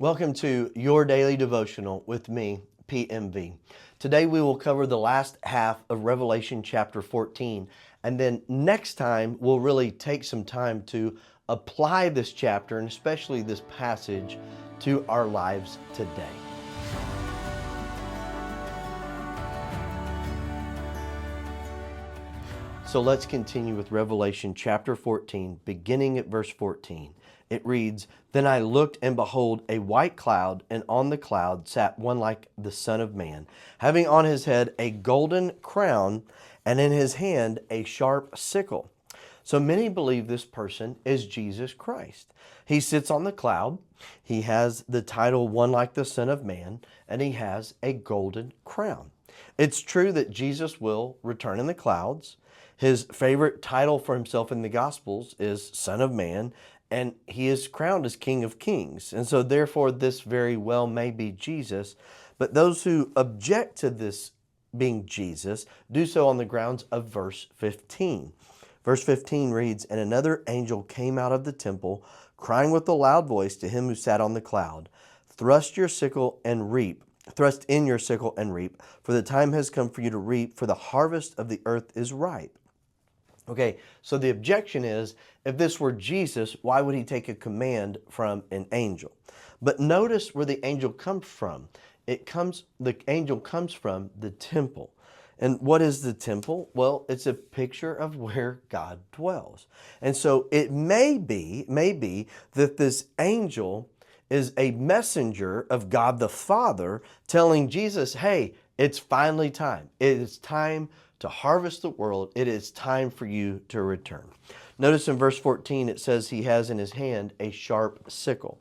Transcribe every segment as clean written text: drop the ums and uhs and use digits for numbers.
Welcome to Your Daily Devotional with me, PMV. Today we will cover the last half of Revelation chapter 14, and then next time we'll really take some time to apply this chapter and especially this passage to our lives today. So let's continue with Revelation chapter 14, beginning at verse 14. It reads, "Then I looked, and behold, a white cloud, and on the cloud sat one like the Son of Man, having on his head a golden crown, and in his hand a sharp sickle." So many believe this person is Jesus Christ. He sits on the cloud. He has the title one like the Son of Man, and he has a golden crown. It's true that Jesus will return in the clouds. His favorite title for himself in the Gospels is Son of Man, and he is crowned as King of Kings. And so therefore this very well may be Jesus. But those who object to this being Jesus do so on the grounds of verse 15. Verse 15 reads, "And another angel came out of the temple, crying with a loud voice to him who sat on the cloud, Thrust in your sickle and reap, for the time has come for you to reap, for the harvest of the earth is ripe." Okay, so the objection is, if this were Jesus, why would he take a command from an angel? But notice where the angel comes from. The angel comes from the temple. And what is the temple? Well, it's a picture of where God dwells. And so it may be that this angel is a messenger of God the Father telling Jesus, hey, it's finally time. It is time to harvest the world. It is time for you to return. Notice in verse 14, it says he has in his hand a sharp sickle.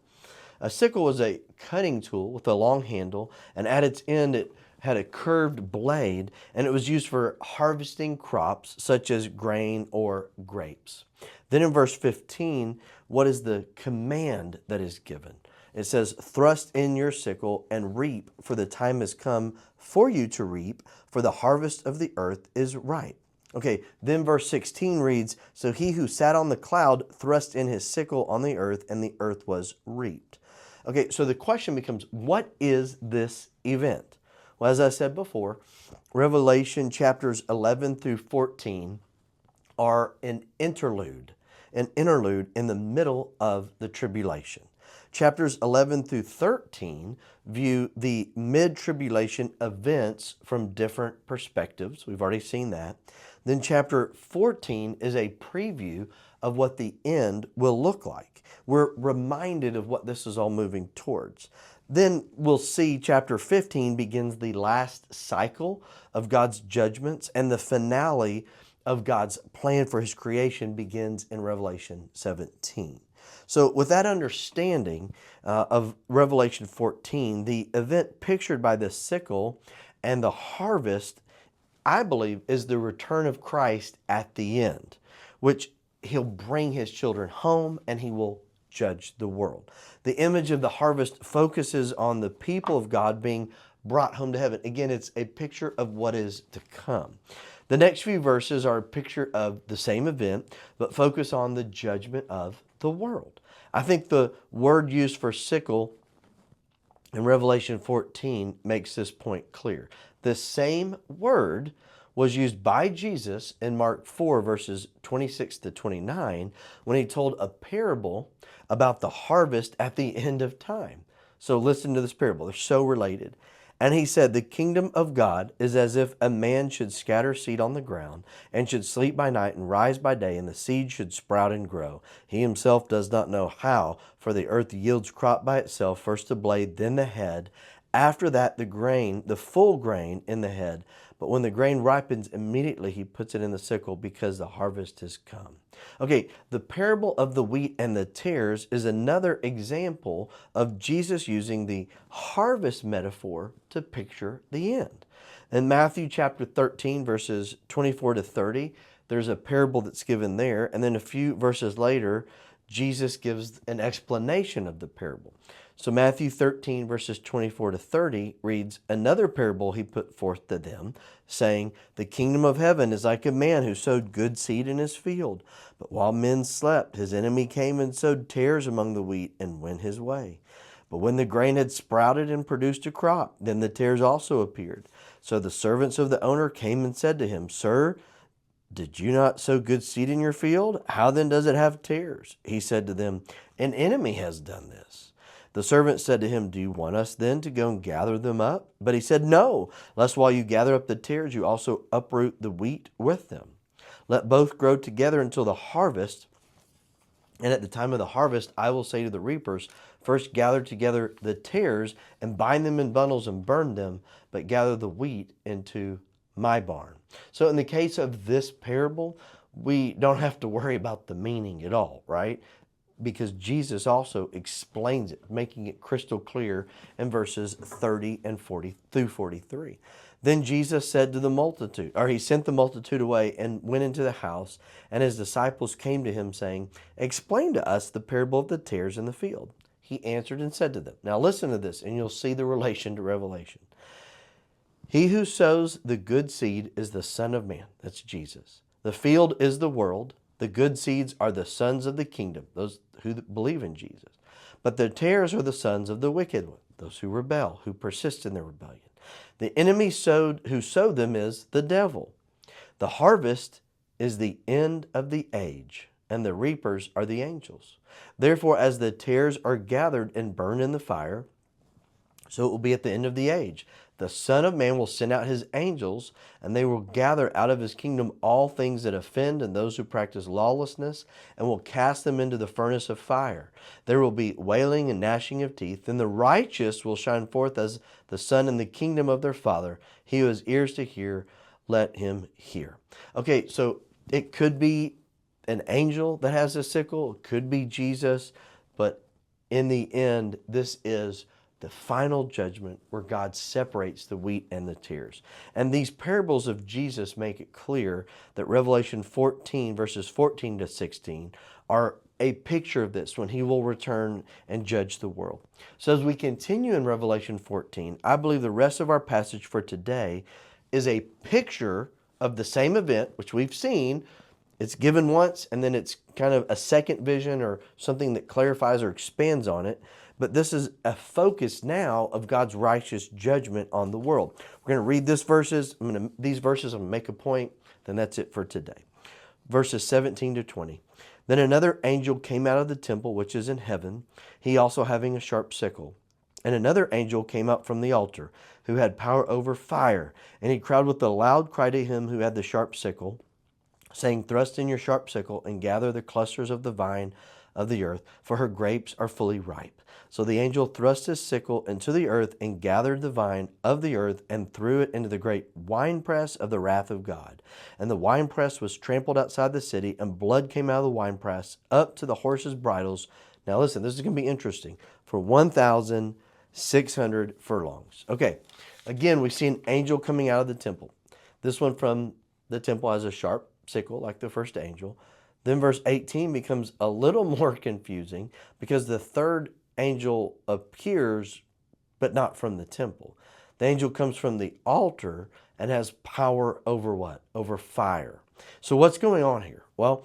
A sickle was a cutting tool with a long handle, and at its end it had a curved blade, and it was used for harvesting crops such as grain or grapes. Then in verse 15, what is the command that is given? It says, "Thrust in your sickle and reap, for the time has come for you to reap, for the harvest of the earth is ripe." Okay, then verse 16 reads, "So he who sat on the cloud thrust in his sickle on the earth, and the earth was reaped." Okay, so the question becomes, what is this event? Well, as I said before, Revelation chapters 11 through 14 are an interlude in the middle of the tribulation. Chapters 11 through 13 view the mid-tribulation events from different perspectives. We've already seen that. Then chapter 14 is a preview of what the end will look like. We're reminded of what this is all moving towards. Then we'll see chapter 15 begins the last cycle of God's judgments, and the finale of God's plan for his creation begins in Revelation 17. So with that understanding of Revelation 14, the event pictured by the sickle and the harvest, I believe, is the return of Christ at the end, which he'll bring his children home and he will judge the world. The image of the harvest focuses on the people of God being brought home to heaven. Again, it's a picture of what is to come. The next few verses are a picture of the same event, but focus on the judgment of the world. I think the word used for sickle in Revelation 14 makes this point clear. The same word was used by Jesus in Mark 4, verses 26 to 29, when he told a parable about the harvest at the end of time. So listen to this parable. They're so related. "And he said, the kingdom of God is as if a man should scatter seed on the ground, and should sleep by night and rise by day, and the seed should sprout and grow. He himself does not know how, for the earth yields crop by itself, first the blade, then the head. After that the full grain in the head. But when the grain ripens, immediately he puts it in the sickle, because the harvest has come." Okay, the parable of the wheat and the tares is another example of Jesus using the harvest metaphor to picture the end. In Matthew chapter 13, verses 24 to 30, there's a parable that's given there. And then a few verses later, Jesus gives an explanation of the parable. So Matthew 13, verses 24 to 30 reads, "Another parable he put forth to them, saying, The kingdom of heaven is like a man who sowed good seed in his field. But while men slept, his enemy came and sowed tares among the wheat and went his way. But when the grain had sprouted and produced a crop, then the tares also appeared. So the servants of the owner came and said to him, Sir, did you not sow good seed in your field? How then does it have tares? He said to them, An enemy has done this. The servant said to him, Do you want us then to go and gather them up? But he said, No, lest while you gather up the tares, you also uproot the wheat with them. Let both grow together until the harvest. And at the time of the harvest, I will say to the reapers, First gather together the tares and bind them in bundles and burn them, but gather the wheat into my barn. So in the case of this parable, we don't have to worry about the meaning at all, right? Because Jesus also explains it, making it crystal clear in verses 30 and 40 through 43. Then Jesus said to the multitude, or he sent the multitude away and went into the house, and his disciples came to him saying, Explain to us the parable of the tares in the field. He answered and said to them, Now listen to this, and you'll see the relation to Revelation. He who sows the good seed is the Son of Man. That's Jesus. The field is the world. The good seeds are the sons of the kingdom, those who believe in Jesus. But the tares are the sons of the wicked one, those who rebel, who persist in their rebellion. The enemy who sowed them is the devil. The harvest is the end of the age, and the reapers are the angels. Therefore, as the tares are gathered and burned in the fire, so it will be at the end of the age. The Son of Man will send out his angels, and they will gather out of his kingdom all things that offend and those who practice lawlessness, and will cast them into the furnace of fire. There will be wailing and gnashing of teeth, and the righteous will shine forth as the sun in the kingdom of their Father. He who has ears to hear, let him hear. Okay, so it could be an angel that has a sickle, it could be Jesus, but in the end, this is the final judgment where God separates the wheat and the tares. And these parables of Jesus make it clear that Revelation 14, verses 14 to 16, are a picture of this when he will return and judge the world. So as we continue in Revelation 14, I believe the rest of our passage for today is a picture of the same event, which we've seen. It's given once, and then it's kind of a second vision or something that clarifies or expands on it. But this is a focus now of God's righteous judgment on the world. We're going to read these verses. I'm going to make a point. Then that's it for today. Verses 17 to 20. Then another angel came out of the temple which is in heaven, he also having a sharp sickle. And another angel came up from the altar, who had power over fire. And he cried with a loud cry to him who had the sharp sickle, saying, Thrust in your sharp sickle and gather the clusters of the vine of the earth, for her grapes are fully ripe. So the angel thrust his sickle into the earth and gathered the vine of the earth and threw it into the great winepress of the wrath of God. And the winepress was trampled outside the city, and blood came out of the winepress up to the horses' bridles. Now listen, this is going to be interesting. For 1,600 furlongs. Okay, again, we see an angel coming out of the temple. This one from the temple has a sharp sickle like the first angel. Then verse 18 becomes a little more confusing because the third angel appears, but not from the temple. The angel comes from the altar and has power over what? Over fire. So what's going on here? Well,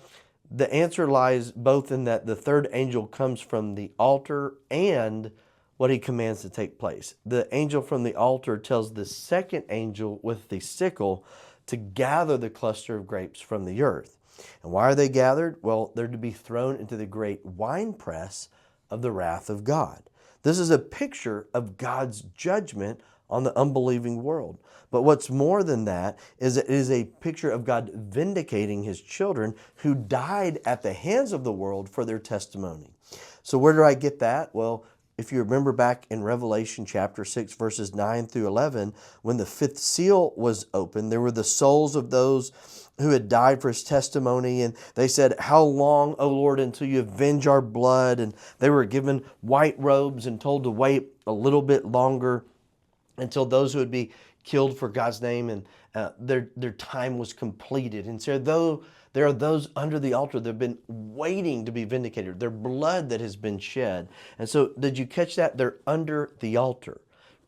the answer lies both in that the third angel comes from the altar and what he commands to take place. The angel from the altar tells the second angel with the sickle to gather the cluster of grapes from the earth. And why are they gathered? Well, they're to be thrown into the great winepress of the wrath of God. This is a picture of God's judgment on the unbelieving world. But what's more than that is it is a picture of God vindicating his children who died at the hands of the world for their testimony. So where do I get that? Well, if you remember back in Revelation chapter 6, verses 9 through 11, when the fifth seal was opened, there were the souls of those who had died for his testimony. And they said, How long, O Lord, until you avenge our blood? And they were given white robes and told to wait a little bit longer until those who would be killed for God's name and their time was completed. And so though there are those under the altar that have been waiting to be vindicated, their blood that has been shed. And so did you catch that? They're under the altar,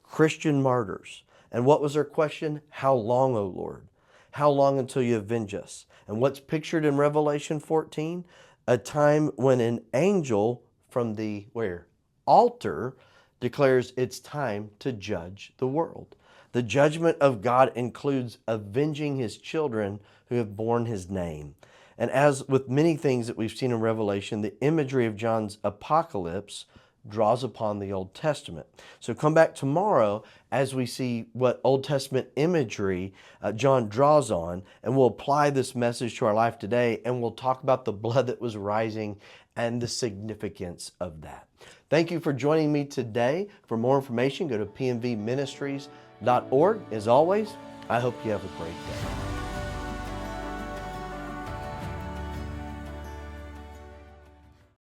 Christian martyrs. And what was their question? How long, O Lord? How long until you avenge us? And what's pictured in Revelation 14? A time when an angel from the where? Altar declares it's time to judge the world. The judgment of God includes avenging his children who have borne his name. And as with many things that we've seen in Revelation, the imagery of John's apocalypse draws upon the Old Testament. So come back tomorrow as we see what Old Testament imagery John draws on, and we'll apply this message to our life today, and we'll talk about the blood that was rising and the significance of that. Thank you for joining me today. For more information, go to pnvministries.org. As always, I hope you have a great day.